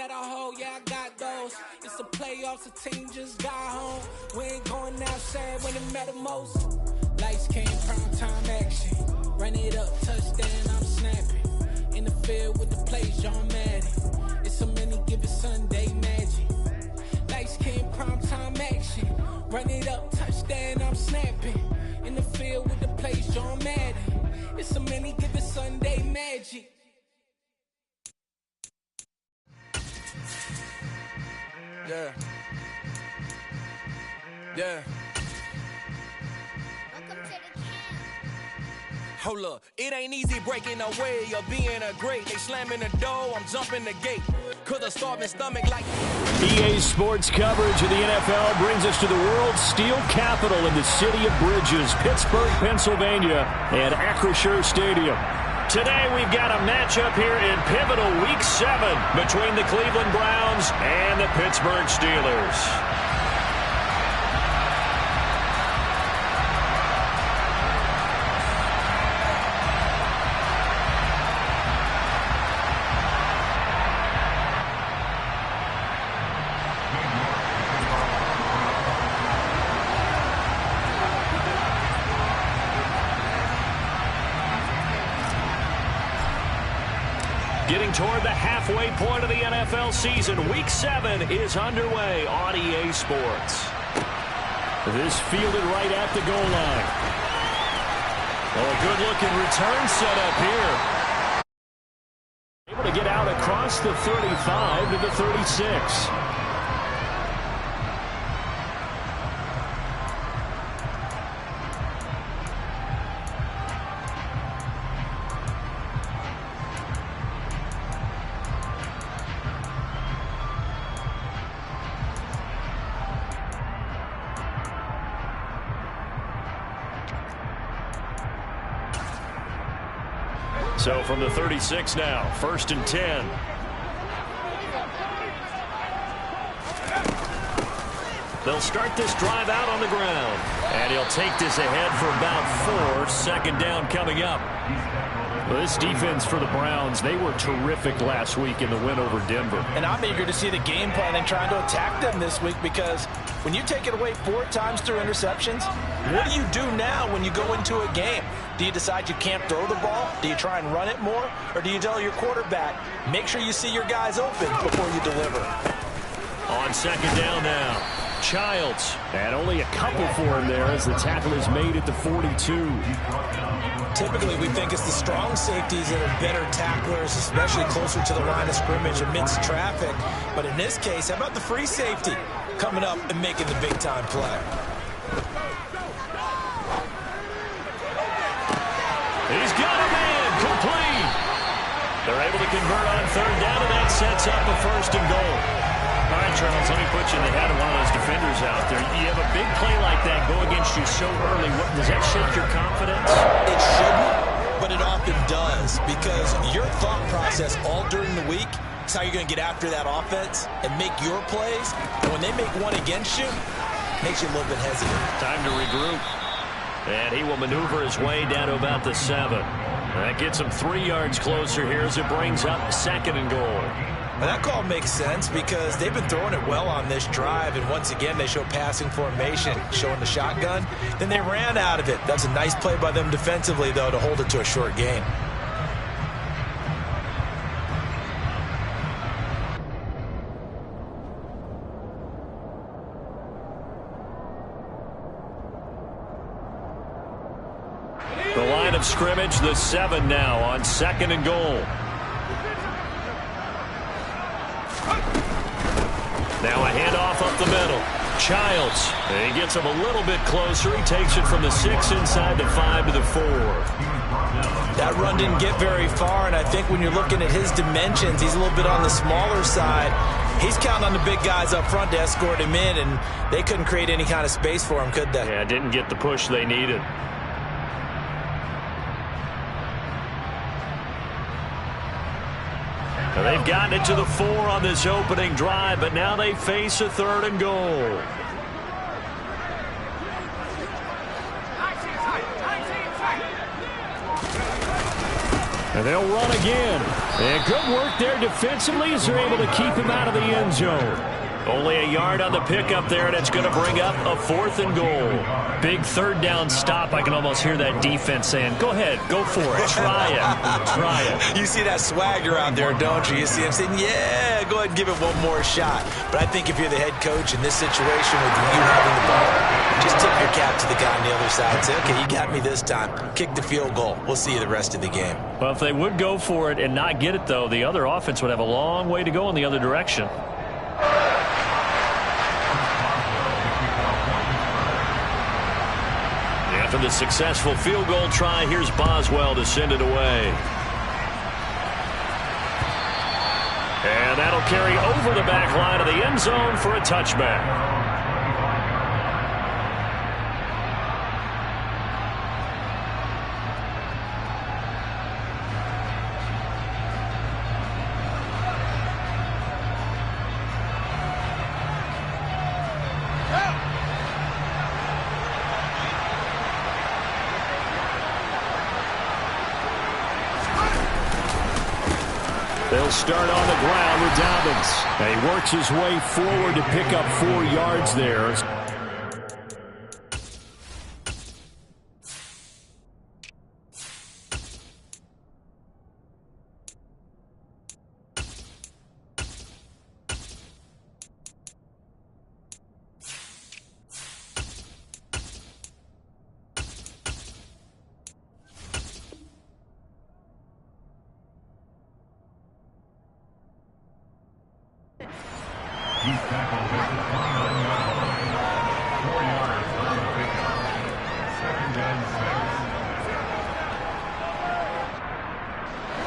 that I hold, yeah, I got those. It's the playoffs, the team just got home. We ain't going outside when it matter most. Lights came, prime time action. Run it up, touchdown, I'm snapping. In the field with the plays, John Madden. It's a many given Sunday magic. Lights came, prime time action. Run it up, touchdown, I'm snapping. In the field with the plays, John Madden. It's a many given Sunday magic. Yeah. Yeah. Hold up, it ain't easy breaking away or being a great. They slamming the door, I'm jumping the gate. Cause a starving stomach like EA Sports coverage of the NFL brings us to the world's steel capital in the city of Bridges, Pittsburgh, Pennsylvania, and Acrisure Stadium. Today we've got a matchup here in pivotal Week 7 between the Cleveland Browns and the Pittsburgh Steelers. Getting toward the halfway point of the NFL season, Week 7 is underway on EA Sports. This fielded right at the goal line. Oh, a good-looking return set up here. Able to get out across the 35 to the 36. So from the 36 now, 1st and 10. They'll start this drive out on the ground. And he'll take this ahead for about 4. Second down coming up. Well, this defense for the Browns, they were terrific last week in the win over Denver. And I'm eager to see the game plan and trying to attack them this week, because when you take it away 4 times through interceptions, what do you do now when you go into a game? Do you decide you can't throw the ball? Do you try and run it more? Or do you tell your quarterback, make sure you see your guys open before you deliver? On second down now, Childs. And only a couple for him there as the tackle is made at the 42. Typically, we think it's the strong safeties that are better tacklers, especially closer to the line of scrimmage amidst traffic. But in this case, how about the free safety coming up and making the big-time play? He's got a man, complete. They're able to convert on third down, and that sets up a 1st and goal. All right, Charles, let me put you in the head of one of those defenders out there. You have a big play like that go against you so early. Does that shake your confidence? It shouldn't, but it often does, because your thought process all during the week is how you're going to get after that offense and make your plays. And when they make one against you, it makes you a little bit hesitant. Time to regroup. And he will maneuver his way down to about the 7. That gets him 3 yards closer here as it brings up 2nd and goal. Well, that call makes sense because they've been throwing it well on this drive, and once again they show passing formation, showing the shotgun. Then they ran out of it. That's a nice play by them defensively, though, to hold it to a short gain. The line of scrimmage, the 7 now on 2nd and goal. Now a handoff up the middle. Childs. He gets him a little bit closer. He takes it from the 6 inside the 5 to the 4. That run didn't get very far, and I think when you're looking at his dimensions, he's a little bit on the smaller side. He's counting on the big guys up front to escort him in, and they couldn't create any kind of space for him, could they? Yeah, didn't get the push they needed. They've gotten it to the 4 on this opening drive, but now they face a 3rd and goal. And they'll run again. And good work there defensively as they're able to keep him out of the end zone. Only a yard on the pickup there, and it's going to bring up a 4th and goal. Big third down stop. I can almost hear that defense saying, go ahead, go for it. Try it. Try it. You see that swagger out there, don't you? You see him saying, yeah, go ahead and give it one more shot. But I think if you're the head coach in this situation with you having the ball, just tip your cap to the guy on the other side. Say, okay, you got me this time. Kick the field goal. We'll see you the rest of the game. Well, if they would go for it and not get it, though, the other offense would have a long way to go in the other direction. After the successful field goal try, here's Boswell to send it away. And that'll carry over the back line of the end zone for a touchback. They'll start on the ground with Dobbins. And he works his way forward to pick up 4 yards there.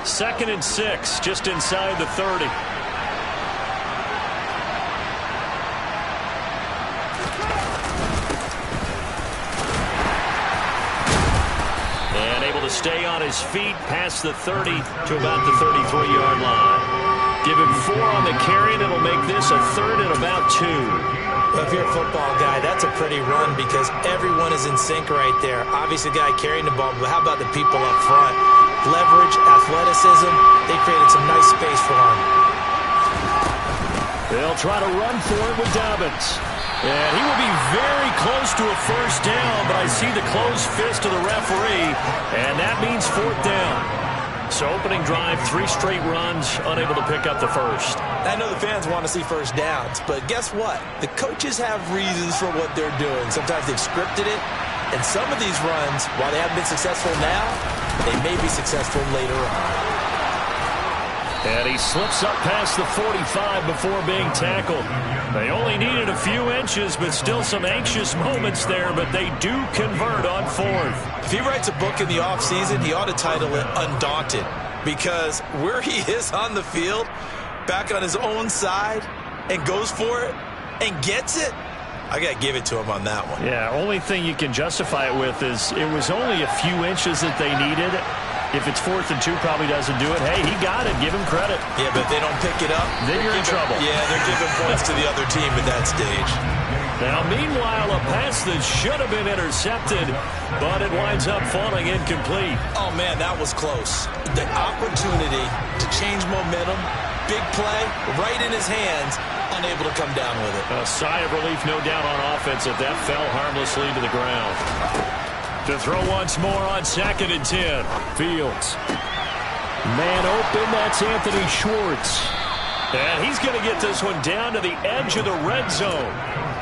Second and 6, just inside the 30. And able to stay on his feet past the 30 to about the 33-yard line. Give him 4 on the carry, and it'll make this a 3rd and about 2. Well, if you're a football guy, that's a pretty run because everyone is in sync right there. Obviously, the guy carrying the ball, but how about the people up front? Leverage, athleticism, they created some nice space for him. They'll try to run for it with Dobbins. And he will be very close to a first down, but I see the closed fist of the referee, and that means 4th down. So opening drive, 3 straight runs, unable to pick up the first. I know the fans want to see first downs, but guess what? The coaches have reasons for what they're doing. Sometimes they've scripted it, and some of these runs, while they haven't been successful now, they may be successful later on. And he slips up past the 45 before being tackled. They only needed a few inches, but still some anxious moments there, but they do convert on 4th. If he writes a book in the offseason, he ought to title it Undaunted, because where he is on the field, back on his own side, and goes for it, and gets it, I got to give it to him on that one. Yeah, only thing you can justify it with is it was only a few inches that they needed. If it's 4th and 2, probably doesn't do it. Hey, he got it. Give him credit. Yeah, but if they don't pick it up, then you're in trouble. Yeah, they're giving points to the other team at that stage. Now, meanwhile, a pass that should have been intercepted, but it winds up falling incomplete. Oh, man, that was close. The opportunity to change momentum, big play, right in his hands, unable to come down with it. A sigh of relief, no doubt, on offense that fell harmlessly to the ground. To throw once more on 2nd and 10. Fields. Man open, that's Anthony Schwartz. And he's going to get this one down to the edge of the red zone.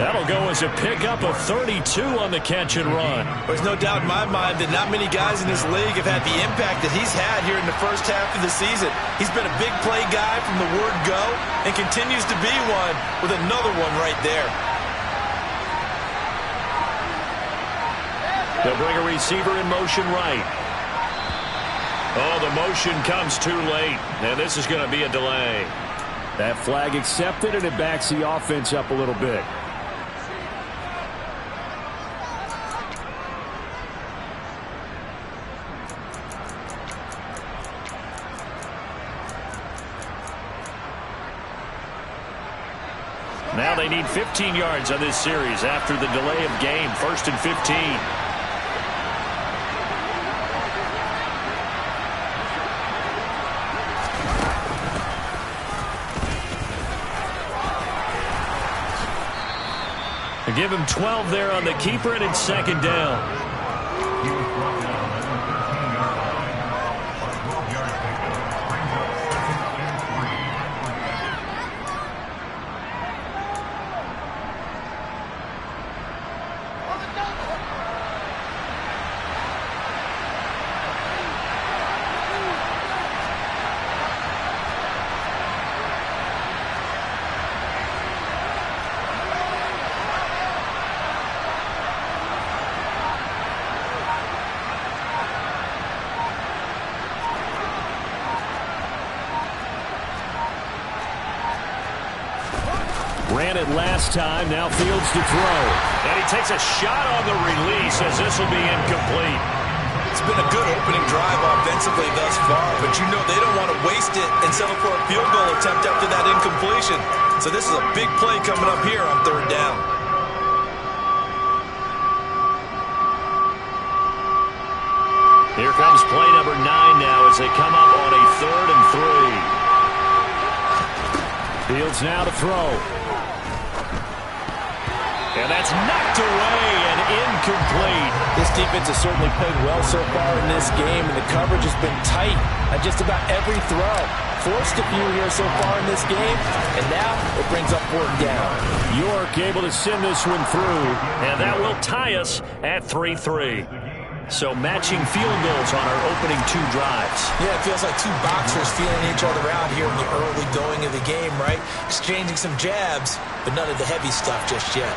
That'll go as a pickup of 32 on the catch and run. There's no doubt in my mind that not many guys in this league have had the impact that he's had here in the first half of the season. He's been a big play guy from the word go and continues to be one with another one right there. They'll bring a receiver in motion right. Oh, the motion comes too late, and this is going to be a delay. That flag accepted, and it backs the offense up a little bit. Now they need 15 yards on this series after the delay of game. 1st and 15. Give him 12 there on the keeper, and it's second down. Ran it last time, now fields to throw. And he takes a shot on the release as this will be incomplete. It's been a good opening drive offensively thus far, but you know they don't want to waste it and settle for a field goal attempt after that incompletion. So this is a big play coming up here on third down. Here comes play number 9 now as they come up on a 3rd and 3. Fields now to throw. And that's knocked away and incomplete. This defense has certainly played well so far in this game, and the coverage has been tight on just about every throw. Forced a few here so far in this game, and now it brings up 4th down. York able to send this one through, and that will tie us at 3-3. So matching field goals on our opening 2 drives. Yeah, it feels like 2 boxers feeling each other out here in the early going of the game, right? Exchanging some jabs, but none of the heavy stuff just yet.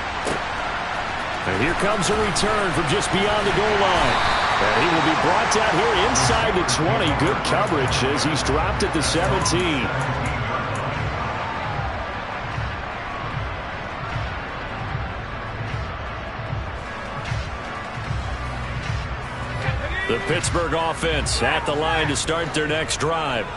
And here comes a return from just beyond the goal line. And he will be brought down here inside the 20. Good coverage as he's dropped at the 17. The Pittsburgh offense at the line to start their next drive.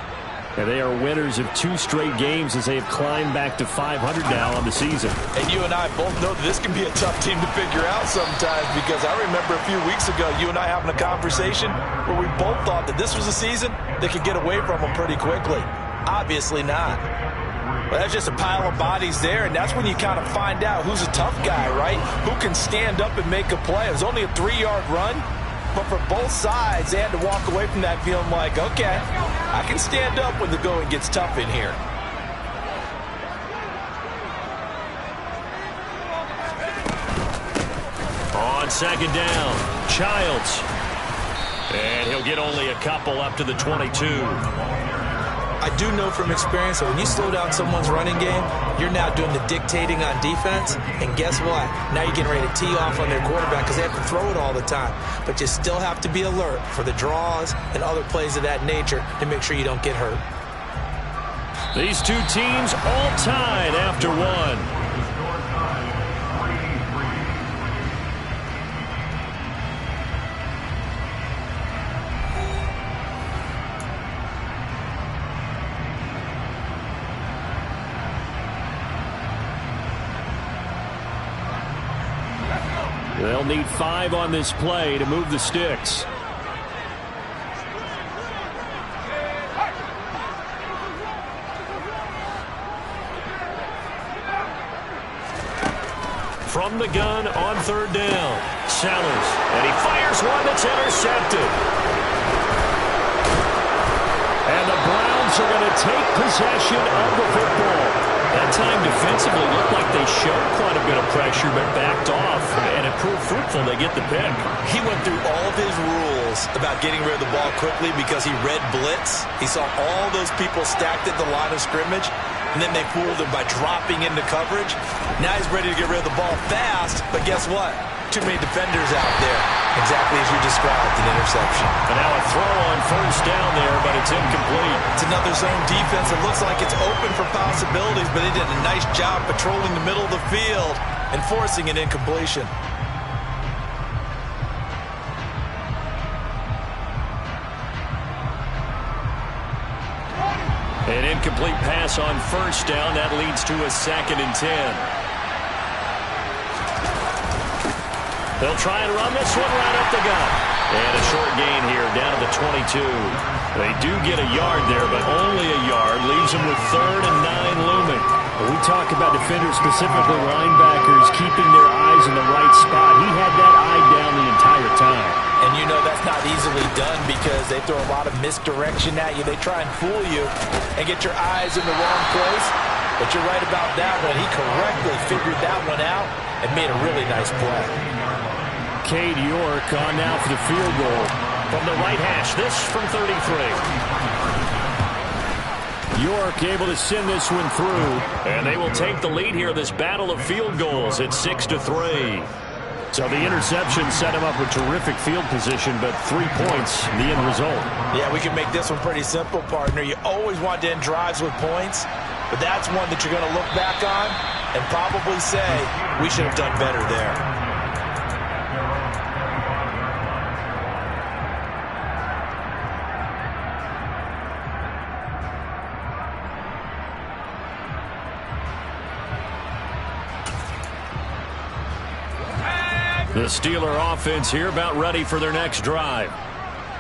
And they are winners of 2 straight games as they have climbed back to 500 now on the season. And you and I both know that this can be a tough team to figure out sometimes, because I remember a few weeks ago you and I having a conversation where we both thought that this was a season that could get away from them pretty quickly. Obviously not. But that's just a pile of bodies there, and that's when you kind of find out who's a tough guy, right? Who can stand up and make a play. It was only a 3-yard run. But for both sides, they had to walk away from that feeling like, okay, I can stand up when the going gets tough in here. On second down, Childs. And he'll get only a couple up to the 22. I do know from experience that when you slow down someone's running game, you're now doing the dictating on defense. And guess what? Now you're getting ready to tee off on their quarterback because they have to throw it all the time. But you still have to be alert for the draws and other plays of that nature to make sure you don't get hurt. These 2 teams all tied after 1. They'll need 5 on this play to move the sticks. From the gun on 3rd down, Sellers, and he fires one that's intercepted. And the Browns are going to take possession of the football. That time defensively looked like they showed quite a bit of pressure but backed off, and it proved fruitful. They get the pick. He went through all of his rules about getting rid of the ball quickly because he read blitz. He saw all those people stacked at the line of scrimmage, and then they fooled him by dropping into coverage. Now he's ready to get rid of the ball fast, but guess what? Too many defenders out there. Exactly as you described, an interception. And now a throw on 1st down there, but it's incomplete. It's another zone defense. It looks like it's open for possibilities, but they did a nice job patrolling the middle of the field and forcing an incompletion. An incomplete pass on 1st down. That leads to a 2nd and 10. They'll try and run this one right up the gut. And a short gain here down to the 22. They do get a yard there, but only a yard. Leaves them with 3rd and 9 looming. We talk about defenders, specifically linebackers, keeping their eyes in the right spot. He had that eye down the entire time. And you know that's not easily done because they throw a lot of misdirection at you. They try and fool you and get your eyes in the wrong place. But you're right about that one. He correctly figured that one out and made a really nice play. Cade York on now for the field goal. From the right hash, this from 33. York able to send this one through. And they will take the lead here, this battle of field goals at 6-3. So the interception set him up with terrific field position, but 3 points, the end result. Yeah, we can make this one pretty simple, partner. You always want to end drives with points, but that's one that you're going to look back on and probably say, we should have done better there. The Steeler offense here about ready for their next drive.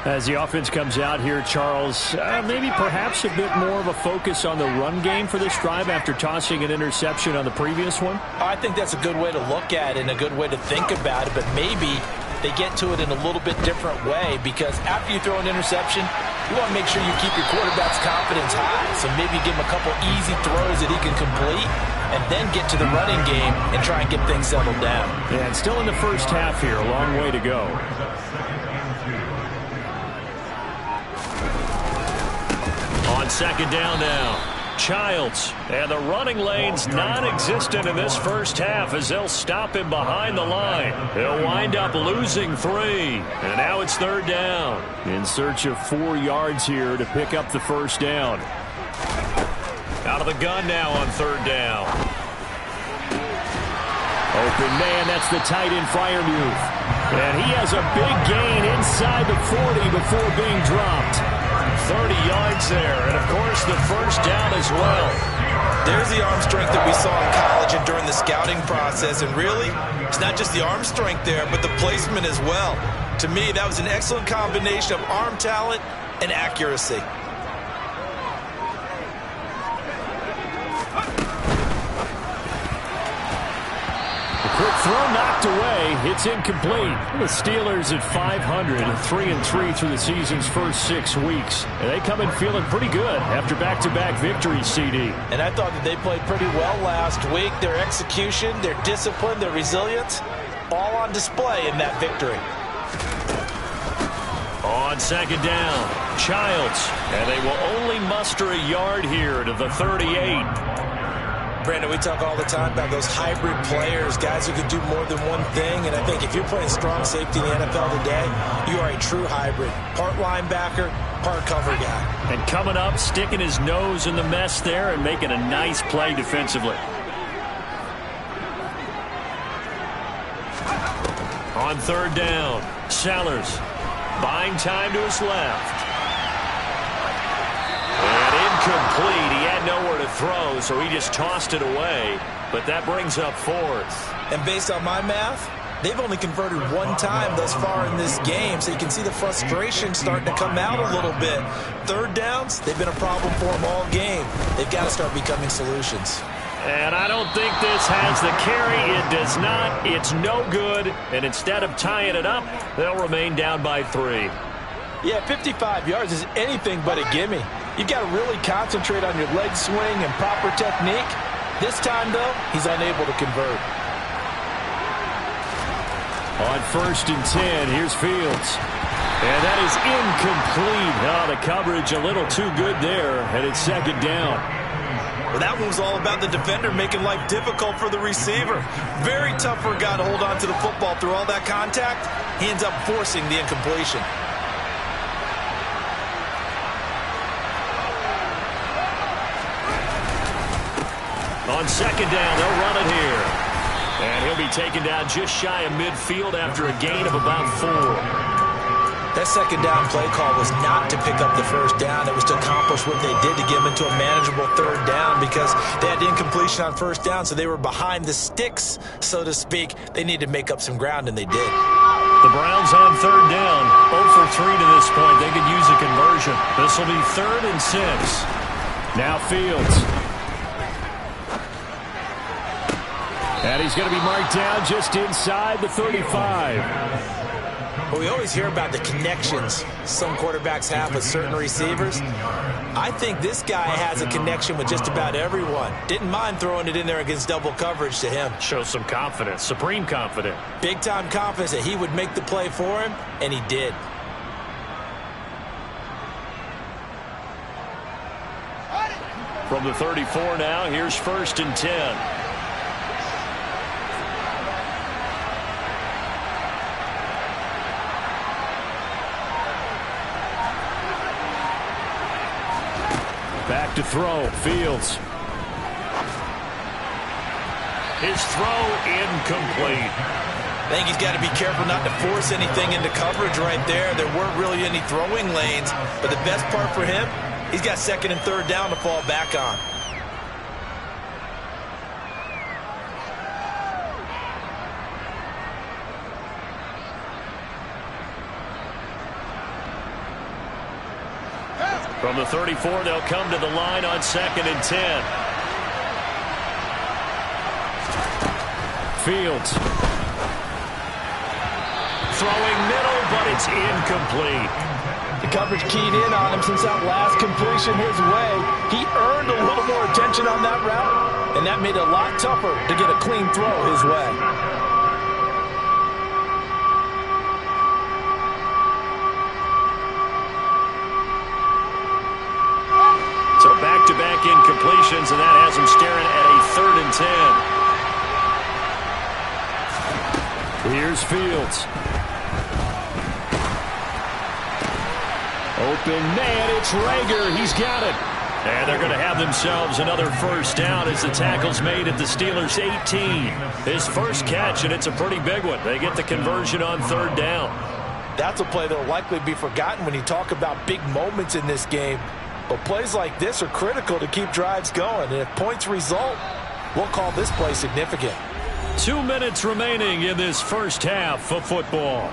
As the offense comes out here, Charles, maybe perhaps a bit more of a focus on the run game for this drive after tossing an interception on the previous one? I think that's a good way to look at it and a good way to think about it, but maybe they get to it in a little bit different way because after you throw an interception, you want to make sure you keep your quarterback's confidence high. So maybe give him a couple easy throws that he can complete and then get to the running game and try and get things settled down. Yeah, and still in the first half here, a long way to go. On second down now, Childs. And the running lane's non-existent in this first half as they'll stop him behind the line. He'll wind up losing 3. And now it's third down. In search of 4 yards here to pick up the first down. Out of the gun now on third down. Open man, that's the tight end Freiermuth. And he has a big gain inside the 40 before being dropped. 30 yards there, and of course the first down as well. There's the arm strength that we saw in college and during the scouting process, and really, it's not just the arm strength there, but the placement as well. To me, that was an excellent combination of arm talent and accuracy. Quick throw knocked away. It's incomplete. The Steelers at 500, 3-3 through the season's first 6 weeks. And they come in feeling pretty good after back-to-back victories, CD. And I thought that they played pretty well last week. Their execution, their discipline, their resilience, all on display in that victory. On second down, Childs. And they will only muster a yard here to the 38. Brandon, we talk all the time about those hybrid players, guys who can do more than one thing. And I think if you're playing strong safety in the NFL today, you are a true hybrid. Part linebacker, part cover guy. And coming up, sticking his nose in the mess there and making a nice play defensively. On third down, Sellers buying time to his left. And incomplete. He had nowhere to throw, so he just tossed it away. But that brings up fourth. And based on my math, they've only converted 1 time thus far in this game, so you can see the frustration starting to come out a little bit. Third downs, they've been a problem for them all game. They've got to start becoming solutions. And I don't think this has the carry. It does not. It's no good. And instead of tying it up, they'll remain down by 3. Yeah, 55 yards is anything but a gimme. You've got to really concentrate on your leg swing and proper technique. This time, though, he's unable to convert. On 1st and 10, here's Fields. And that is incomplete. Oh, the coverage a little too good there, and it's second down. Well, that one was all about the defender making life difficult for the receiver. Very tough for a guy to hold on to the football through all that contact. He ends up forcing the incompletion. On second down, they'll run it here. And he'll be taken down just shy of midfield after a gain of about 4. That second down play call was not to pick up the first down. It was to accomplish what they did to get them into a manageable third down because they had incompletion on first down, so they were behind the sticks, so to speak. They needed to make up some ground, and they did. The Browns on third down, 0 for 3 to this point. They could use a conversion. This will be 3rd and 6. Now Fields. And he's going to be marked down just inside the 35. Well, we always hear about the connections some quarterbacks have with certain receivers. I think this guy has a connection with just about everyone. Didn't mind throwing it in there against double coverage to him. Shows some confidence, supreme confidence. Big-time confidence that he would make the play for him, and he did. From the 34 now, here's 1st and 10. Back to throw, Fields. His throw incomplete. I think he's got to be careful not to force anything into coverage right there. There weren't really any throwing lanes, but the best part for him, he's got 2nd and 3rd down to fall back on. From the 34, they'll come to the line on 2nd and 10. Fields. Throwing middle, but it's incomplete. The coverage keyed in on him since that last completion his way. He earned a little more attention on that route, and that made it a lot tougher to get a clean throw his way. So back-to-back incompletions, and that has him staring at a 3rd and 10. Here's Fields. Open man, it's Rager. He's got it. And they're going to have themselves another 1st down as the tackle's made at the Steelers' 18. His first catch, and it's a pretty big one. They get the conversion on 3rd down. That's a play that will likely be forgotten when you talk about big moments in this game. But plays like this are critical to keep drives going. And if points result, we'll call this play significant. 2 minutes remaining in this first half of football.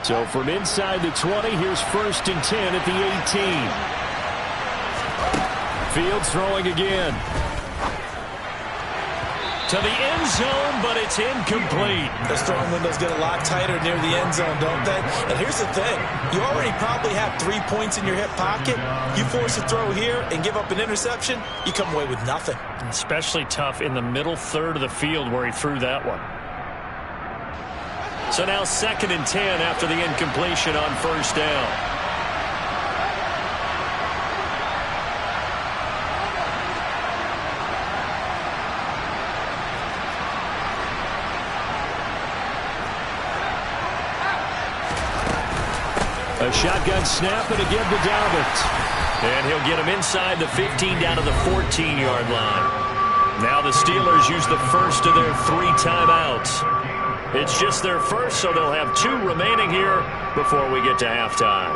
So from inside the 20, here's 1st and 10 at the 18. Fields throwing again. To the end zone, but it's incomplete. Those throwing windows get a lot tighter near the end zone, don't they? And here's the thing. You already probably have 3 points in your hip pocket. You force a throw here and give up an interception, you come away with nothing. Especially tough in the middle 3rd of the field where he threw that one. So now 2nd and 10 after the incompletion on 1st down. A shotgun snap and again to Dalvin. And he'll get him inside the 15 down to the 14-yard line. Now the Steelers use the first of their 3 timeouts. It's just their first, so they'll have 2 remaining here before we get to halftime.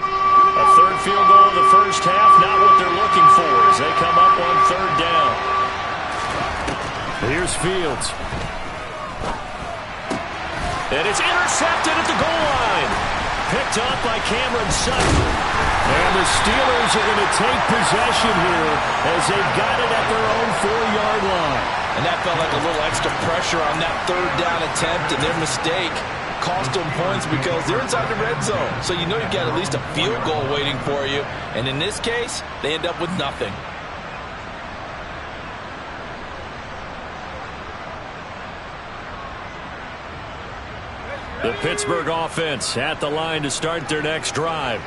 A 3rd field goal of the first half, not what they're looking for as they come up on 3rd down. Here's Fields. And it's intercepted at the goal line. Picked up by Cameron Sutton. And the Steelers are going to take possession here as they've got it at their own 4-yard line. And that felt like a little extra pressure on that 3rd down attempt, and their mistake cost them points because they're inside the red zone. So you know you've got at least a field goal waiting for you. And in this case, they end up with nothing. The Pittsburgh offense at the line to start their next drive.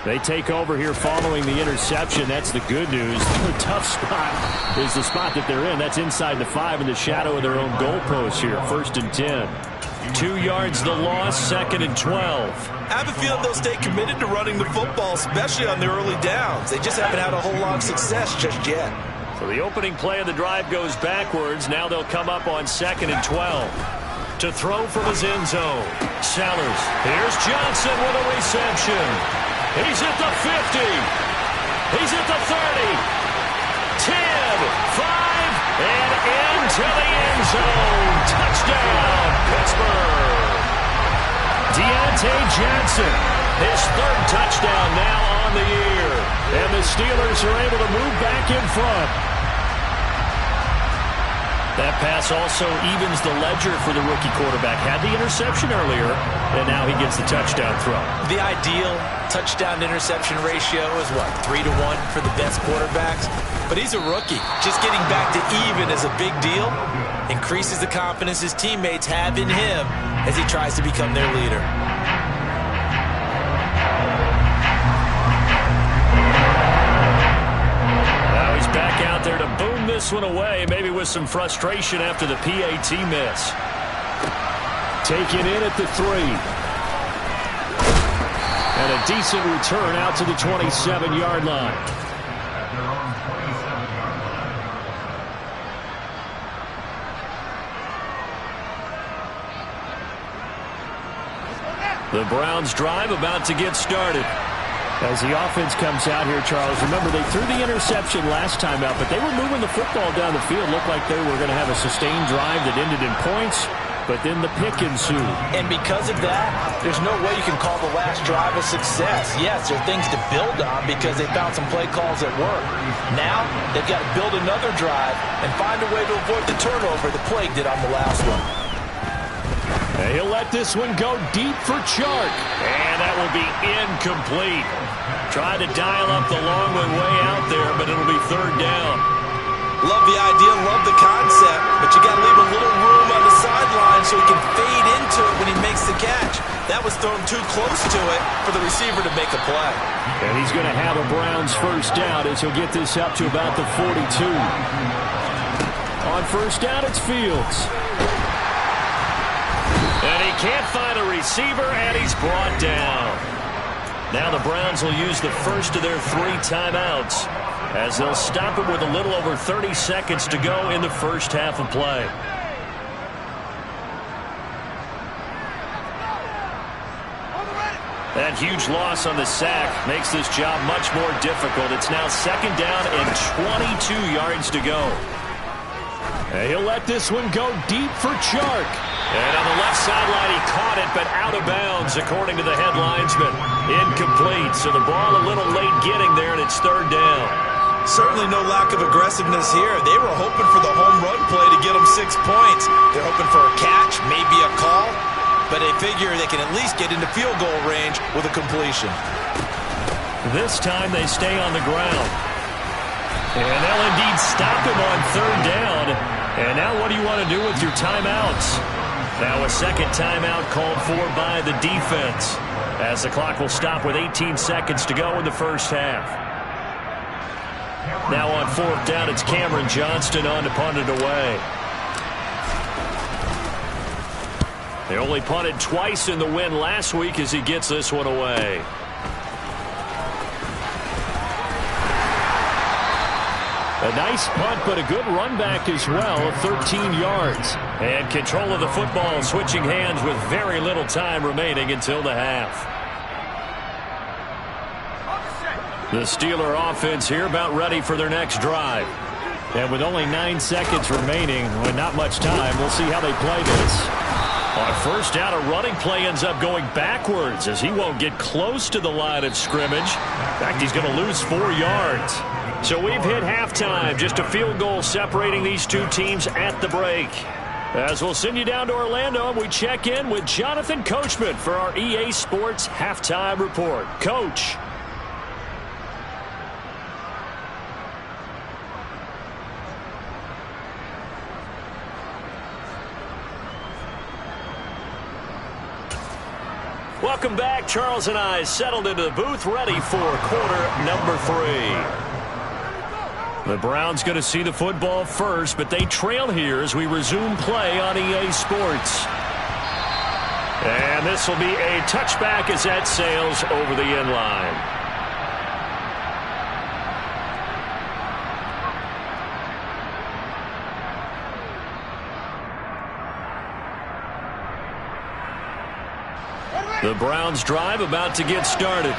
They take over here following the interception. That's the good news. The tough spot is the spot that they're in. That's inside the 5 in the shadow of their own goalpost here. 1st and 10. 2 yards the loss, 2nd and 12. I have a feeling they'll stay committed to running the football, especially on their early downs. They just haven't had a whole lot of success just yet. So the opening play of the drive goes backwards. Now they'll come up on 2nd and 12. To throw from his end zone. Sellers. Here's Johnson with a reception. He's at the 50. He's at the 30. 10, 5, and into the end zone. Touchdown, Pittsburgh. Deontay Johnson His third touchdown now on the year. And the Steelers are able to move back in front. That pass also evens the ledger for the rookie quarterback. Had the interception earlier, and now he gets the touchdown throw. The ideal touchdown-interception ratio is, what, 3-to-1 for the best quarterbacks? But he's a rookie. Just getting back to even is a big deal. Increases the confidence his teammates have in him as he tries to become their leader. Now he's back out there to boom this one away, maybe with some frustration after the PAT miss. Taken in at the 3. And a decent return out to the 27-yard line. The Browns drive about to get started. As the offense comes out here, Charles, remember they threw the interception last time out, but they were moving the football down the field. Looked like they were going to have a sustained drive that ended in points, but then the pick ensued. And because of that, there's no way you can call the last drive a success. Yes, there are things to build on because they found some play calls that work. Now, they've got to build another drive and find a way to avoid the turnover the plague did on the last one. And he'll let this one go deep for Chark. And that will be incomplete. Tried to dial up the long way out there, but it'll be third down. Love the idea, love the concept, but you got to leave a little room on the sideline so he can fade into it when he makes the catch. That was thrown too close to it for the receiver to make a play. And he's going to have a Browns first down as he'll get this up to about the 42. On first down, it's Fields. And he can't find a receiver, and he's brought down. Now the Browns will use the first of their 3 timeouts as they'll stop it with a little over 30 seconds to go in the first half of play. That huge loss on the sack makes this job much more difficult. It's now second down and 22 yards to go. And he'll let this one go deep for Chark. And on the left sideline, he caught it, but out of bounds, according to the head linesman. Incomplete, so the ball a little late getting there, and it's third down. Certainly no lack of aggressiveness here. They were hoping for the home run play to get them 6 points. They're hoping for a catch, maybe a call, but they figure they can at least get into field goal range with a completion. This time they stay on the ground. And they'll indeed stop him on third down. And now what do you want to do with your timeouts? Now a second timeout called for by the defense as the clock will stop with 18 seconds to go in the first half. Now on fourth down, it's Cameron Johnston on to punt it away. They only punted twice in the win last week as he gets this one away. A nice punt, but a good run back as well of 13 yards. And control of the football, switching hands with very little time remaining until the half. The Steeler offense here about ready for their next drive. And with only 9 seconds remaining, with not much time, we'll see how they play this. On first down, a running play ends up going backwards as he won't get close to the line of scrimmage. In fact, he's going to lose 4 yards. So we've hit halftime, just a field goal separating these two teams at the break. As we'll send you down to Orlando, and we check in with Jonathan Coachman for our EA Sports Halftime Report. Coach. Welcome back. Charles and I settled into the booth, ready for quarter number 3. The Browns going to see the football first, but they trail here as we resume play on EA Sports. And this will be a touchback as that sails over the end line. The Browns drive about to get started.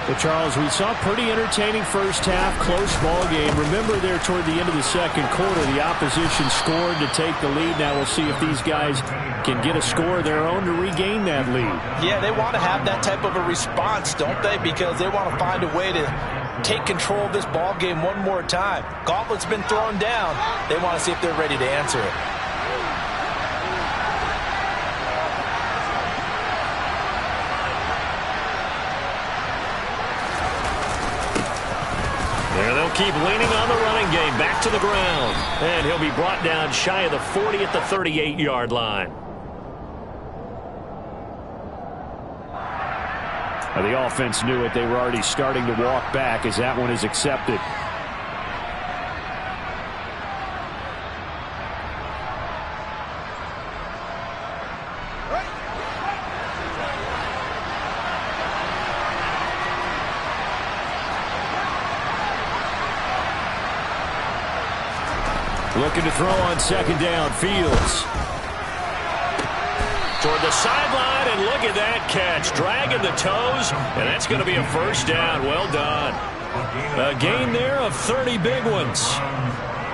Well, Charles, we saw a pretty entertaining first half, close ball game. Remember there toward the end of the second quarter, the opposition scored to take the lead. Now we'll see if these guys can get a score of their own to regain that lead. Yeah, they want to have that type of a response, don't they? Because they want to find a way to take control of this ball game one more time. Gauntlet's been thrown down. They want to see if they're ready to answer it. There they'll keep leaning on the running game. Back to the ground. And he'll be brought down shy of the 40 at the 38-yard line. Now, the offense knew it. They were already starting to walk back as that one is accepted. Looking to throw on second down. Fields toward the sideline, and look at that catch. Dragging the toes, and that's going to be a first down. Well done. A gain there of 30 big ones.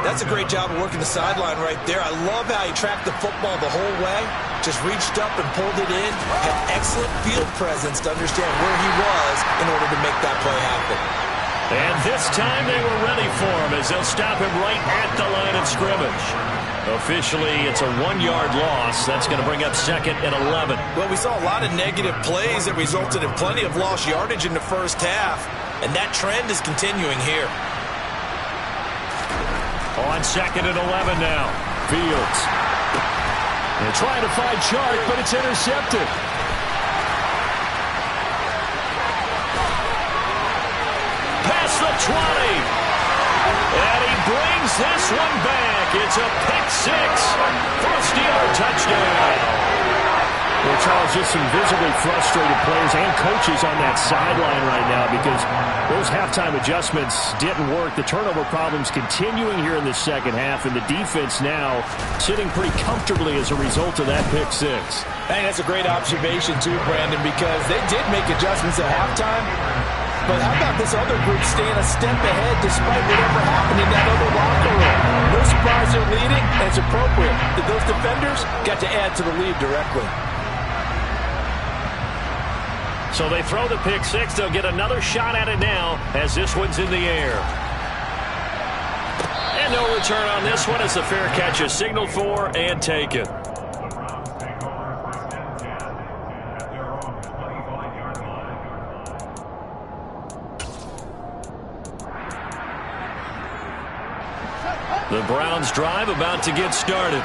That's a great job of working the sideline right there. I love how he tracked the football the whole way. Just reached up and pulled it in. Had excellent field presence to understand where he was in order to make that play happen. And this time they were ready for him as they'll stop him right at the line of scrimmage. Officially, it's a 1-yard loss. That's going to bring up second and 11. Well, we saw a lot of negative plays that resulted in plenty of lost yardage in the first half, and that trend is continuing here. On second and 11 now. Fields. They're trying to find Chark, but it's intercepted. Past the 20. And he brings this one back. It's a pick six for a Steeler touchdown. Well, Charles, just some visibly frustrated players and coaches on that sideline right now because those halftime adjustments didn't work. The turnover problems continuing here in the second half, and the defense now sitting pretty comfortably as a result of that pick six. I think that's a great observation too, Brandon, because they did make adjustments at halftime. But how about this other group staying a step ahead despite whatever happened in that other locker room? No surprise they're leading, and it's appropriate that those defenders got to add to the lead directly. So they throw the pick six. They'll get another shot at it now as this one's in the air. And no return on this one as the fair catch is signaled for and taken. The Browns drive about to get started.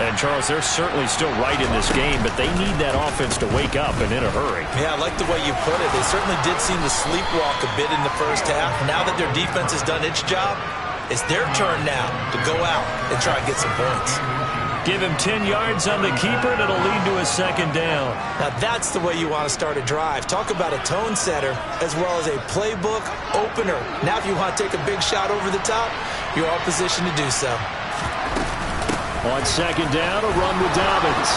And, Charles, they're certainly still right in this game, but they need that offense to wake up and in a hurry. Yeah, I like the way you put it. They certainly did seem to sleepwalk a bit in the first half. Now that their defense has done its job, it's their turn now to go out and try and get some points. Give him 10 yards on the keeper, and it'll lead to a second down. Now that's the way you want to start a drive. Talk about a tone setter as well as a playbook opener. Now if you want to take a big shot over the top, you're all positioned to do so. On second down, a run with Dobbins.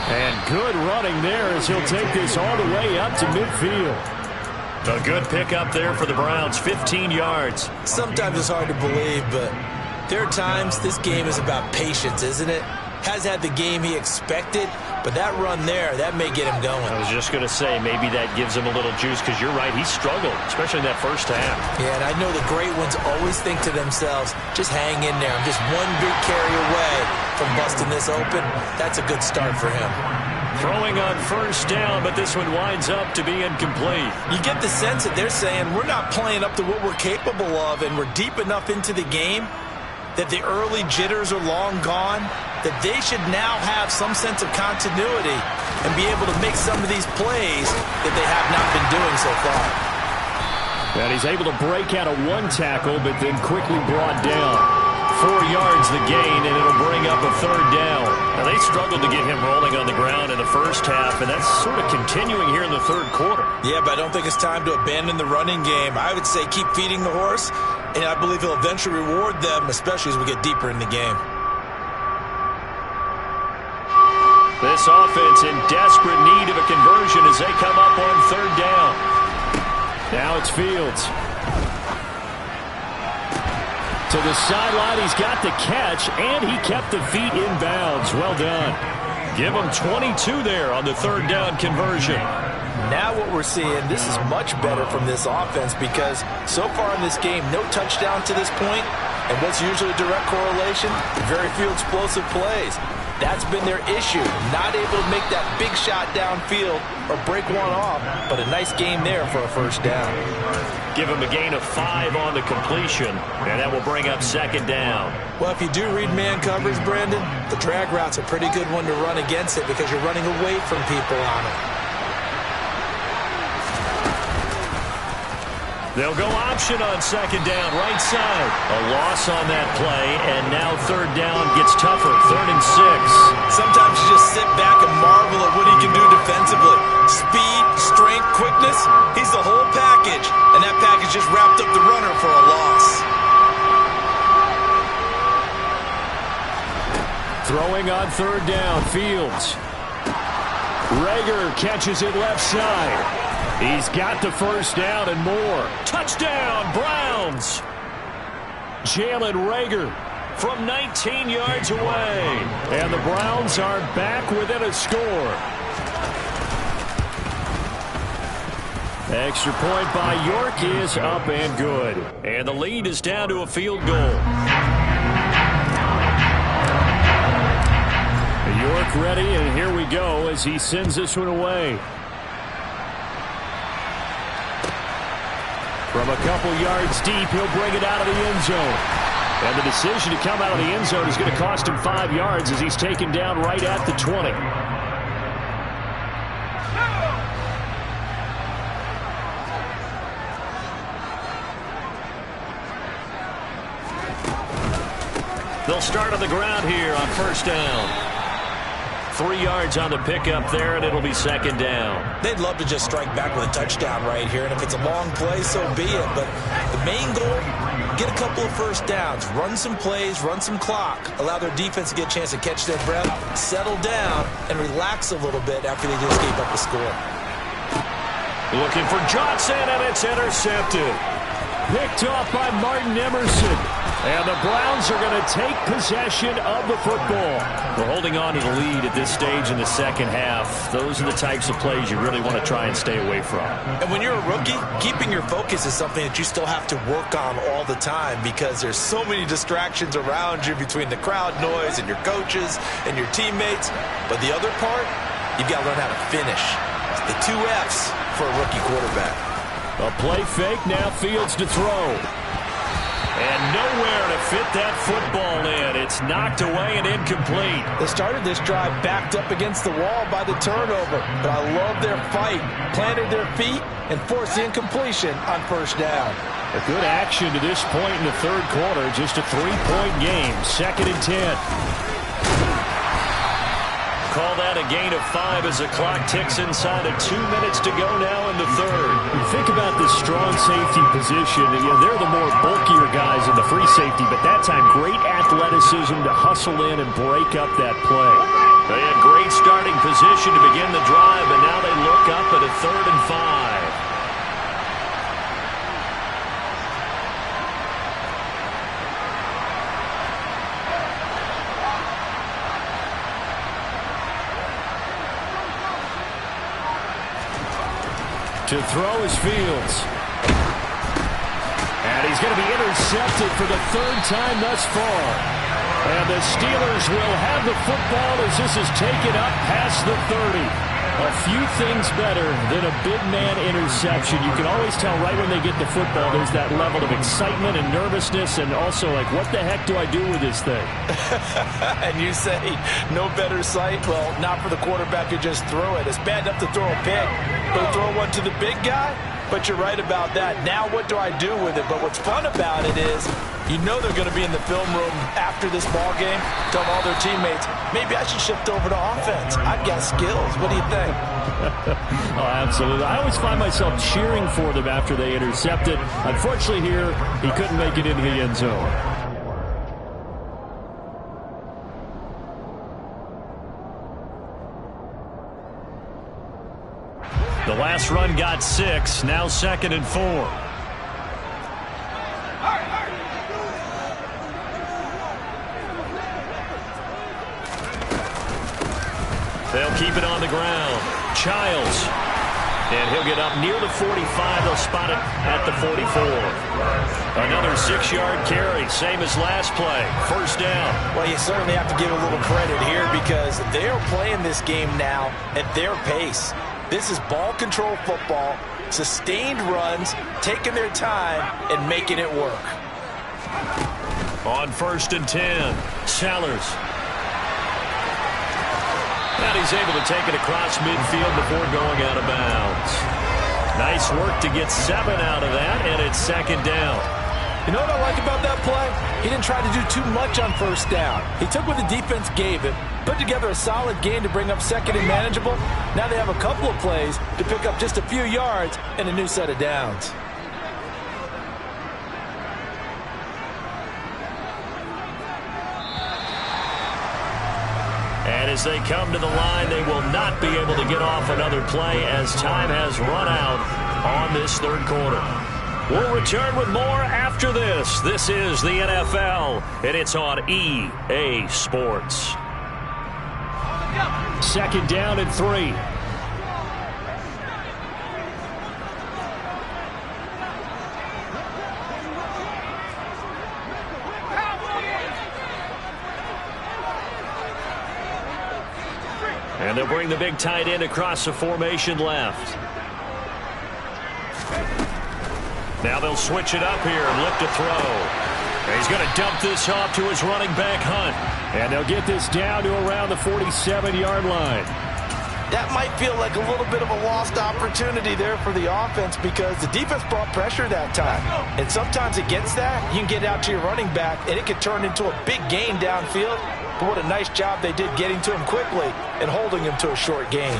And good running there as he'll take this all the way up to midfield. A good pickup there for the Browns, 15 yards. Sometimes it's hard to believe, but there are times this game is about patience, isn't it? Has had the game he expected, but that run there, that may get him going. I was just going to say, maybe that gives him a little juice, because you're right, he struggled, especially in that first half. Yeah, and I know the great ones always think to themselves, just hang in there. I'm just one big carry away from busting this open. That's a good start for him. Throwing on first down, but this one winds up to be incomplete. You get the sense that they're saying, we're not playing up to what we're capable of, and we're deep enough into the game that the early jitters are long gone, that they should now have some sense of continuity and be able to make some of these plays that they have not been doing so far. And he's able to break out of one tackle, but then quickly brought down. 4 yards the gain, and it'll bring up a third down. Now, they struggled to get him rolling on the ground in the first half, and that's sort of continuing here in the third quarter. Yeah, but I don't think it's time to abandon the running game. I would say keep feeding the horse, and I believe he'll eventually reward them, especially as we get deeper in the game. This offense in desperate need of a conversion as they come up on third down. Now it's Fields. To the sideline, he's got the catch, and he kept the feet in bounds. Well done. Give him 22 there on the third down conversion. Now what we're seeing, this is much better from this offense because so far in this game, no touchdown to this point, and what's usually a direct correlation? Very few explosive plays. That's been their issue, not able to make that big shot downfield or break one off, but a nice game there for a first down. Give him a gain of 5 on the completion, and that will bring up second down. Well, if you do read man coverage, Brandon, the drag route's a pretty good one to run against it because you're running away from people on it. They'll go option on second down, right side. A loss on that play, and now third down gets tougher, 3rd and 6. Sometimes you just sit back and marvel at what he can do defensively. Speed, strength, quickness, he's the whole package, and that package just wrapped up the runner for a loss. Throwing on third down, Fields. Reagor catches it left side. He's got the first down and more. Touchdown, Browns! Jalen Reagor from 19 yards away. And the Browns are back within a score. Extra point by York is up and good. And the lead is down to a field goal. York ready, and here we go as he sends this one away. From a couple yards deep, he'll bring it out of the end zone. And the decision to come out of the end zone is going to cost him 5 yards as he's taken down right at the 20. They'll start on the ground here on first down. 3 yards on the pickup there, and it'll be second down. They'd love to just strike back with a touchdown right here, and if it's a long play, so be it. But the main goal, get a couple of first downs, run some plays, run some clock, allow their defense to get a chance to catch their breath, settle down, and relax a little bit after they just gave up the score. Looking for Johnson, and it's intercepted. Picked off by Martin Emerson. And the Browns are going to take possession of the football. We're holding on to the lead at this stage in the second half. Those are the types of plays you really want to try and stay away from. And when you're a rookie, keeping your focus is something that you still have to work on all the time because there's so many distractions around you between the crowd noise and your coaches and your teammates. But the other part, you've got to learn how to finish. The 2 F's for a rookie quarterback. A play fake, now Fields to throw. And nowhere to fit that football in. It's knocked away and incomplete. They started this drive backed up against the wall by the turnover, but I love their fight. Planted their feet and forced the incompletion on first down. A good action to this point in the third quarter. Just a 3-point game. 2nd and 10. Call that a gain of 5 as the clock ticks inside of 2 minutes to go now in the third. Think about this strong safety position. They're the more bulkier guys in the free safety, but that time great athleticism to hustle in and break up that play. They had great starting position to begin the drive, and now they look up at a 3rd and 5. To throw is Fields. And he's going to be intercepted for the 3rd time thus far. And the Steelers will have the football as this is taken up past the 30. A few things better than a big man interception. You can always tell right when they get the football, there's that level of excitement and nervousness and also like, what the heck do I do with this thing? And you say, no better sight? Well, not for the quarterback who just threw it. It's bad enough to throw a pick, but throw one to the big guy? But you're right about that. Now what do I do with it? But what's fun about it is you know they're going to be in the film room after this ball game, telling all their teammates, maybe I should shift over to offense. I've got skills. What do you think? Oh, absolutely. I always find myself cheering for them after they intercept it. Unfortunately here, he couldn't make it into the end zone. The last run got 6. Now 2nd and 4. They'll keep it on the ground. Childs. And he'll get up near the 45. They'll spot it at the 44. Another 6-yard carry, same as last play. First down. Well, you certainly have to give a little credit here because they're playing this game now at their pace. This is ball control football, sustained runs, taking their time, and making it work. On 1st and 10, Sellers. And he's able to take it across midfield before going out of bounds. Nice work to get 7 out of that, and it's 2nd down. You know what I like about that play? He didn't try to do too much on 1st down. He took what the defense gave him, put together a solid game to bring up 2nd and manageable. Now they have a couple of plays to pick up just a few yards and a new set of downs. And as they come to the line, they will not be able to get off another play as time has run out on this 3rd quarter. We'll return with more after this. This is the NFL, and it's on EA Sports. 2nd down and 3. And they'll bring the big tight end across the formation left. Now they'll switch it up here and look to throw. And he's going to dump this off to his running back, Hunt. And they'll get this down to around the 47-yard line. That might feel like a little bit of a lost opportunity there for the offense because the defense brought pressure that time. And sometimes against that, you can get out to your running back, and it can turn into a big gain downfield. But what a nice job they did getting to him quickly and holding him to a short gain.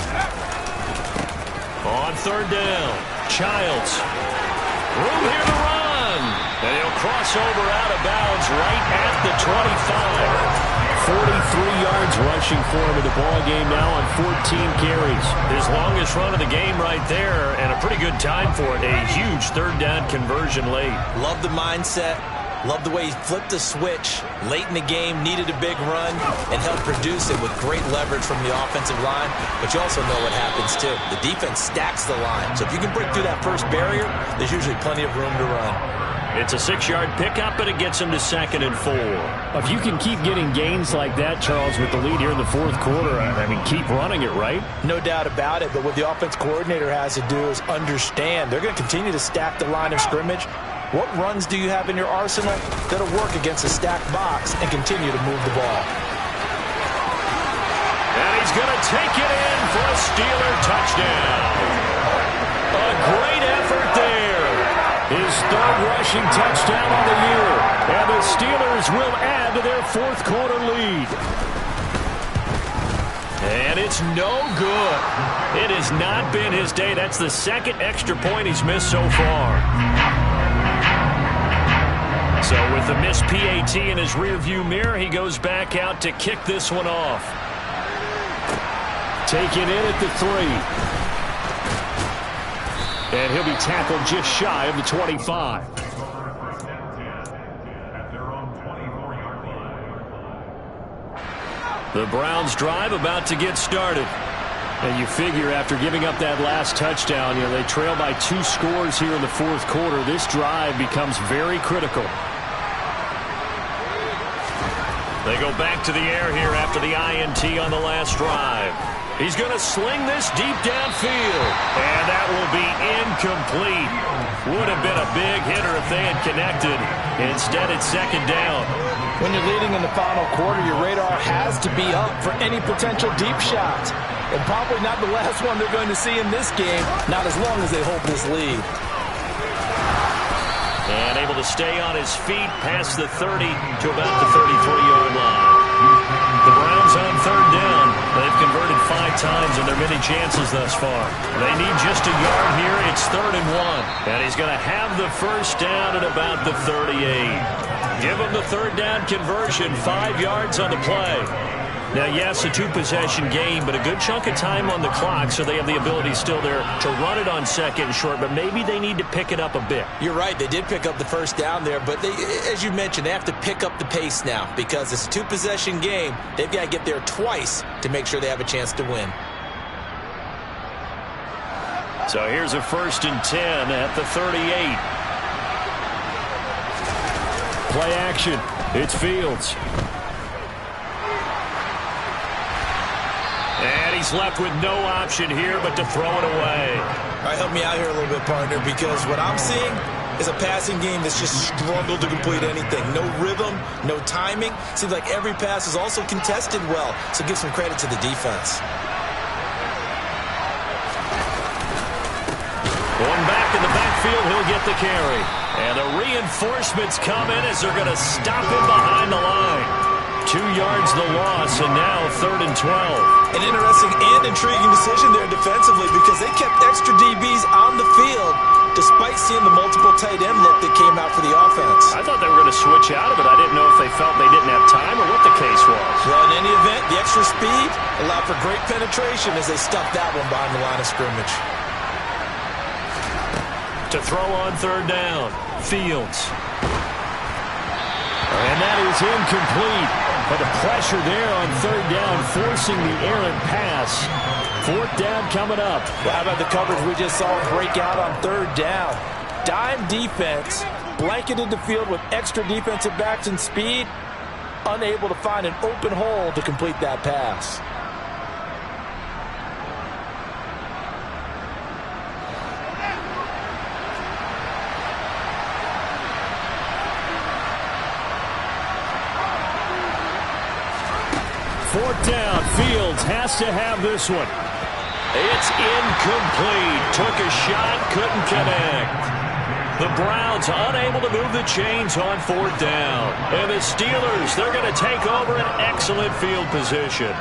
On 3rd down, Childs. Room here to run. And he'll cross over out of bounds right at the 25. 43 yards rushing for him in the ball game now on 14 carries. His longest run of the game right there, and a pretty good time for it. A huge 3rd down conversion late. Love the mindset. Love the way he flipped the switch late in the game, needed a big run, and helped produce it with great leverage from the offensive line. But you also know what happens, too. The defense stacks the line. So if you can break through that first barrier, there's usually plenty of room to run. It's a 6-yard pickup, and it gets him to 2nd and 4. If you can keep getting gains like that, Charles, with the lead here in the 4th quarter, I mean, keep running it, right? No doubt about it, but what the offense coordinator has to do is understand they're going to continue to stack the line of scrimmage. What runs do you have in your arsenal that'll work against a stacked box and continue to move the ball? And he's going to take it in for a Steeler touchdown. A great effort there. His 3rd rushing touchdown on the year. And the Steelers will add to their 4th quarter lead. And it's no good. It has not been his day. That's the 2nd extra point he's missed so far. So with the missed PAT in his rearview mirror, he goes back out to kick this one off. Taken in at the 3. And he'll be tackled just shy of the 25. The Browns drive about to get started. And you figure after giving up that last touchdown, you know, they trail by 2 scores here in the 4th quarter. This drive becomes very critical. They go back to the air here after the INT on the last drive. He's going to sling this deep downfield. And that will be incomplete. Would have been a big hitter if they had connected. Instead, it's 2nd down. When you're leading in the final quarter, your radar has to be up for any potential deep shots. And probably not the last one they're going to see in this game, not as long as they hold this lead. And able to stay on his feet past the 30 to about the 33-yard line. The Browns on 3rd down. They've converted 5 times in their many chances thus far. They need just a yard here. It's 3rd and 1. And he's going to have the first down at about the 38. Give him the 3rd down conversion. 5 yards on the play. Now, yes, a two-possession game, but a good chunk of time on the clock, so they have the ability still there to run it on second and short, but maybe they need to pick it up a bit. You're right. They did pick up the first down there, but as you mentioned, they have to pick up the pace now because it's a two-possession game. They've got to get there twice to make sure they have a chance to win. So here's a 1st and 10 at the 38. Play action. It's Fields. And he's left with no option here but to throw it away. All right, help me out here a little bit, partner, because what I'm seeing is a passing game that's just struggled to complete anything. No rhythm, no timing. Seems like every pass is also contested well, so give some credit to the defense. Going back in the backfield, he'll get the carry. And the reinforcements come in as they're going to stop him behind the line. 2 yards the loss, and now 3rd and 12. An interesting and intriguing decision there defensively because they kept extra DBs on the field despite seeing the multiple tight end look that came out for the offense. I thought they were going to switch out of it. I didn't know if they felt they didn't have time or what the case was. Well, in any event, the extra speed allowed for great penetration as they stuffed that one behind the line of scrimmage. To throw on 3rd down, Fields. And that is incomplete. But the pressure there on 3rd down, forcing the errant pass. 4th down coming up. Well, how about the coverage we just saw break out on 3rd down? Dime defense, blanketed the field with extra defensive backs and speed, unable to find an open hole to complete that pass. Fourth down, Fields has to have this one. It's incomplete. Took a shot, couldn't connect. The Browns unable to move the chains on 4th down. And the Steelers, they're going to take over an excellent field position.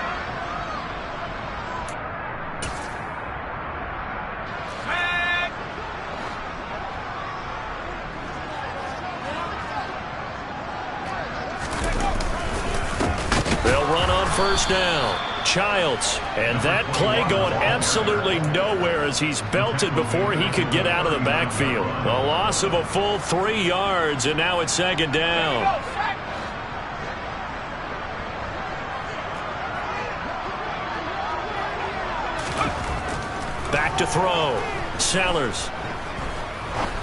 They'll run on 1st down. Childs, and that play going absolutely nowhere as he's belted before he could get out of the backfield. A loss of a full 3 yards, and now it's 2nd down. Back to throw. Sellers.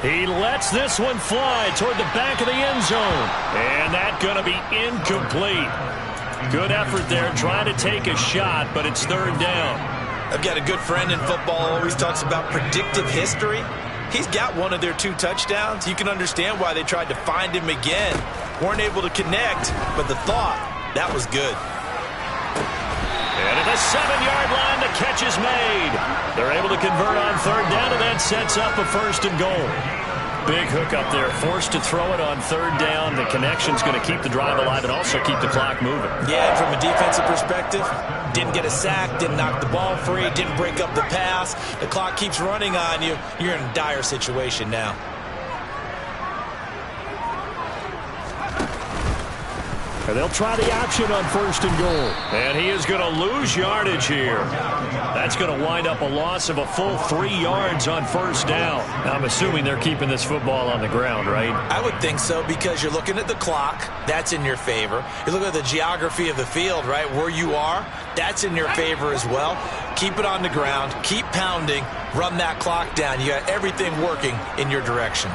He lets this one fly toward the back of the end zone. And that's going to be incomplete. Good effort there, trying to take a shot, but it's 3rd down. I've got a good friend in football who always talks about predictive history. He's got one of their 2 touchdowns. You can understand why they tried to find him again. Weren't able to connect, but the thought, that was good. And at the 7-yard line, the catch is made. They're able to convert on 3rd down, and that sets up a 1st and goal. Big hook up there, forced to throw it on 3rd down. The connection's going to keep the drive alive and also keep the clock moving. Yeah, and from a defensive perspective, didn't get a sack, didn't knock the ball free, didn't break up the pass. The clock keeps running on you. You're in a dire situation now. And they'll try the option on 1st and goal. And he is going to lose yardage here. That's going to wind up a loss of a full 3 yards on 1st down. Now, I'm assuming they're keeping this football on the ground, right? I would think so because you're looking at the clock. That's in your favor. You look at the geography of the field, right, where you are. That's in your favor as well. Keep it on the ground. Keep pounding. Run that clock down. You got everything working in your direction.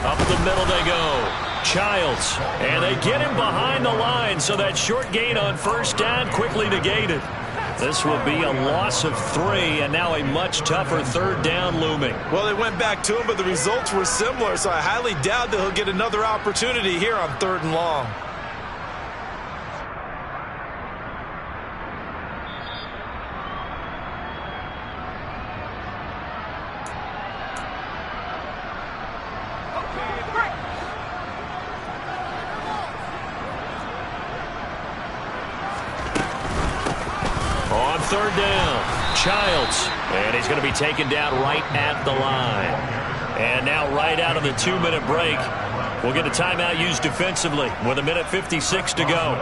Up the middle they go. Childs. And they get him behind the line, so that short gain on 1st down quickly negated. This will be a loss of 3, and now a much tougher 3rd down looming. Well, they went back to him, but the results were similar, so I highly doubt that he'll get another opportunity here on 3rd and long. on third down. Childs, and he's going to be taken down right at the line. And now right out of the 2-minute break, we'll get a timeout used defensively with 1:56 to go.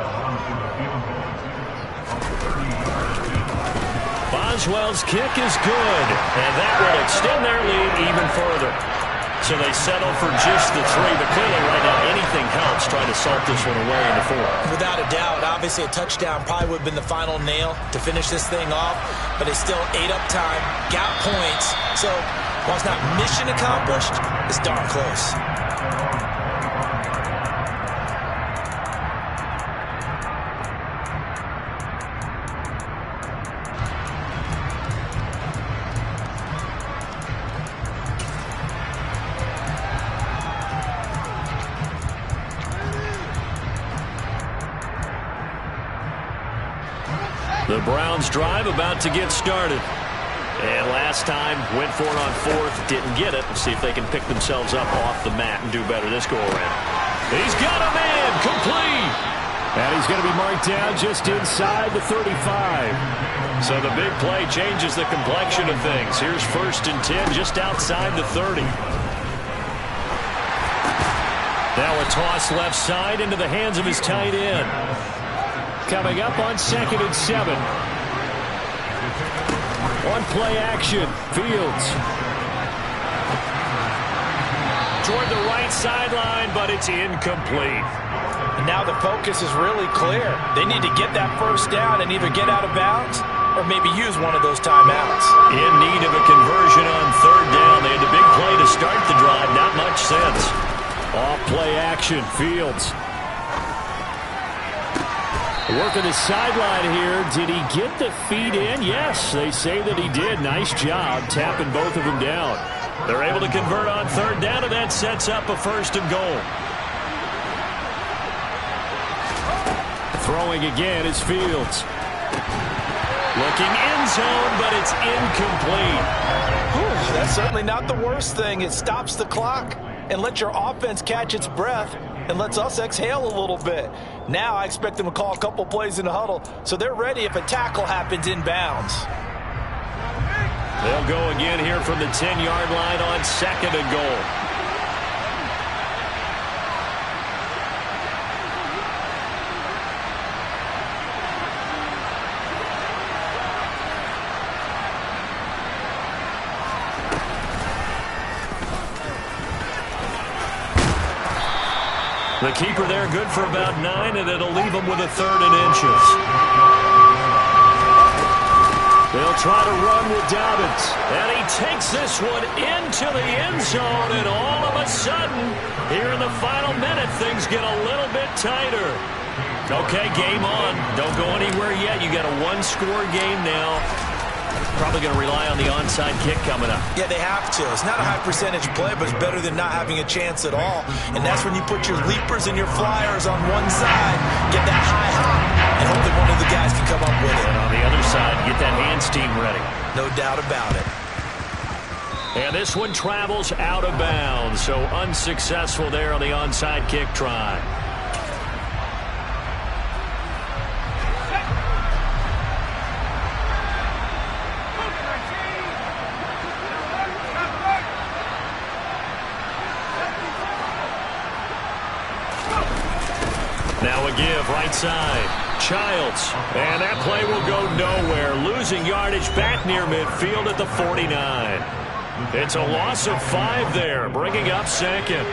Boswell's kick is good, and that will extend their lead even further. So they settle for just the 3, but clearly right now anything helps trying to salt this one away in the 4th. Without a doubt, obviously a touchdown probably would have been the final nail to finish this thing off, but it's still ate up time, got points. So while it's not mission accomplished, it's darn close. The Browns drive about to get started. And last time, went for it on 4th, didn't get it. Let's see if they can pick themselves up off the mat and do better this go-around. He's got a man, complete. And he's going to be marked down just inside the 35. So the big play changes the complexion of things. Here's 1st and 10 just outside the 30. Now a toss left side into the hands of his tight end. Coming up on 2nd and 7. On play action, Fields. Toward the right sideline, but it's incomplete. And now the focus is really clear. They need to get that 1st down and either get out of bounds or maybe use one of those timeouts. In need of a conversion on 3rd down. They had the big play to start the drive. Not much sense. Off play action, Fields. Working the sideline here. Did he get the feet in? Yes, they say that he did. Nice job tapping both of them down. They're able to convert on 3rd down, and that sets up a 1st and goal. Throwing again is Fields. Looking end zone, but it's incomplete. Whew, that's certainly not the worst thing. It stops the clock and lets your offense catch its breath and lets us exhale a little bit. Now I expect them to call a couple plays in the huddle, so they're ready if a tackle happens inbounds. They'll go again here from the 10-yard line on 2nd and goal. The keeper there good for about 9, and it'll leave him with a 3rd and inches. They'll try to run with Dobbins. And he takes this one into the end zone, and all of a sudden, here in the final minute, things get a little bit tighter. Okay, game on. Don't go anywhere yet. You got a 1-score game now. Probably going to rely on the onside kick coming up. Yeah, they have to. It's not a high percentage play, but it's better than not having a chance at all. And that's when you put your leapers and your flyers on one side, get that high hop, and hope that one of the guys can come up with it. And on the other side, get that hands team ready. No doubt about it. And this one travels out of bounds, so unsuccessful there on the onside kick try. Now a give, right side. Childs. And that play will go nowhere. Losing yardage back near midfield at the 49. It's a loss of 5 there, bringing up 2nd.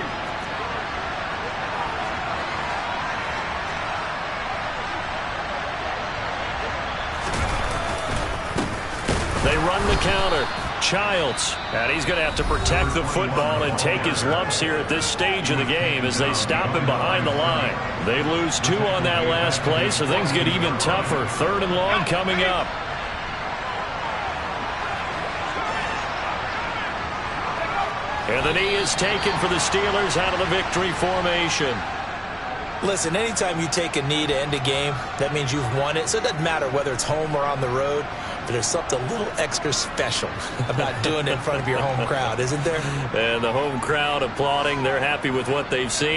They run the counter. Childs, and he's going to have to protect the football and take his lumps here at this stage of the game as they stop him behind the line. They lose 2 on that last play, so things get even tougher. 3rd and long coming up. And the knee is taken for the Steelers out of the victory formation. Listen, anytime you take a knee to end a game, that means you've won it. So it doesn't matter whether it's home or on the road. But there's something a little extra special about doing it in front of your home crowd, isn't there? And the home crowd applauding. They're happy with what they've seen.